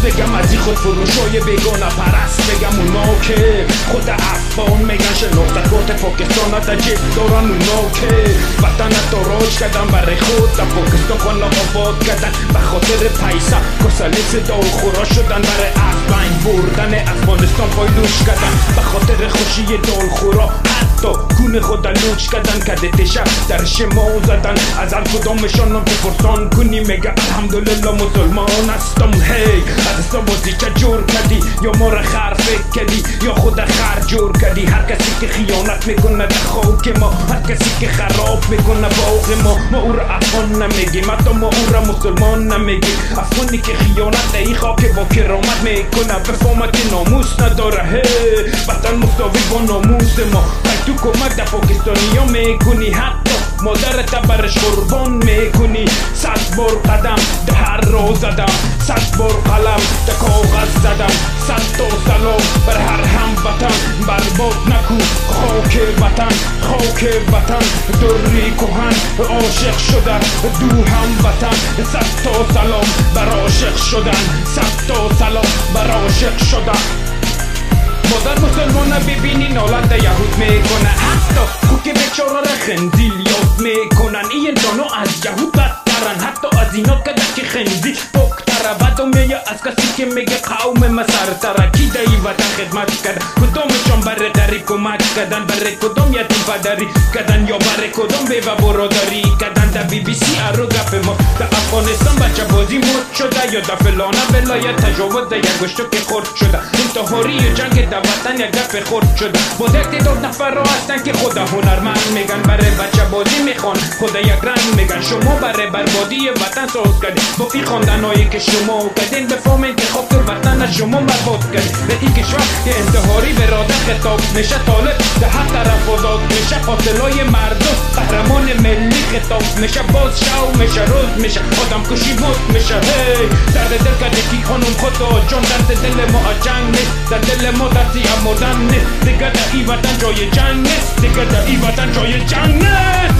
بگم از این خود فروشای بیگانه پرست بگم اونا که خود افغان میگن شناخت کارت پاکستان از عجیب دارن اونا که وطن تاراج کردن برای خود در پاکستان خانه آباد کردن به خاطر پیسه کسلیس دار خورا شدن برای افغان بردن افغانستان پایلوش کردن به خاطر خوشی دار خورا حتی گونه خود لوچ کردن کدتشه در شما زدن از هر کدامشان بپرسان کنی میگه الحمدلله مسلمان هستم هی از بازی چه جور کردی یا ما را خر فکر کردی یا خود خر جور کردی هر کسی که خیانت میکنه در خاک ما هر کسی که خراب میکنه باغ ما او را افغان نمیگیم حتی ما او را مسلمان نمیگیم افغانی که خیانت در این خاک با کرامت میکنه بفهمه که ناموس نداره هی وطن مساوی با ناموس ما تو کمک در پاکستانی ها میکنی حتی مادرت برش قربان میکنی صد بار قدم در هر راه زدم صد بار قلم در کاغذ زدم صد تا سلام بر هر هموطن برباد نکو خاک وطن دوری کهن عاشق شدن دو هموطن صد تا سلام بر عاشق شدن صد تا سلام بر عاشق شدن مادر مسلمان ببینی نالت یهود میکنه حتی خوک بیچاره را خنزیل یاد میکنن این دانو از یهود بدترن حتی از اینا که دکی خنزیل پاکتره بدو میگه از کسی که میگه قوم مسرتره کی دایی وطن خدمت کرد کدامشان برای غریب کمک کردن برای کدام یتیم پدری کردن یا برای کدام بیوه برادری کردن در بی بی سی ارو گپ ما در افغانستان بچه بازی مرد شده یا در فلانه ولایت تجاوز در یک گشتو که خورد شده انتحاری جنگ در وطن یک گپ خورد شده با تعداد نفر را هستن که خود هنرمند میگن برای بچه بازی میخوان خود یک رنگ میگن شما برای بربادی وطن ساز کردین با این خواندنهایی که شما کردین بفهمین که خاک وطن شما برباد کردین به این کشور که انتحاری برادر خطاب میشه طالب در هر طرف آزاد میشه قاتلای مردم قهرمان ملی خطاب میشه باز شو میشه روز میشه آدم کشی بود میشه هی درد دل کرده کی خانم خدا جان درد دل ما جنگ نیست در دل ما درسی هم مردن نیست دیگه در ای وطن جای جنگ نیست دیگه در ای وطن جای جنگ نیست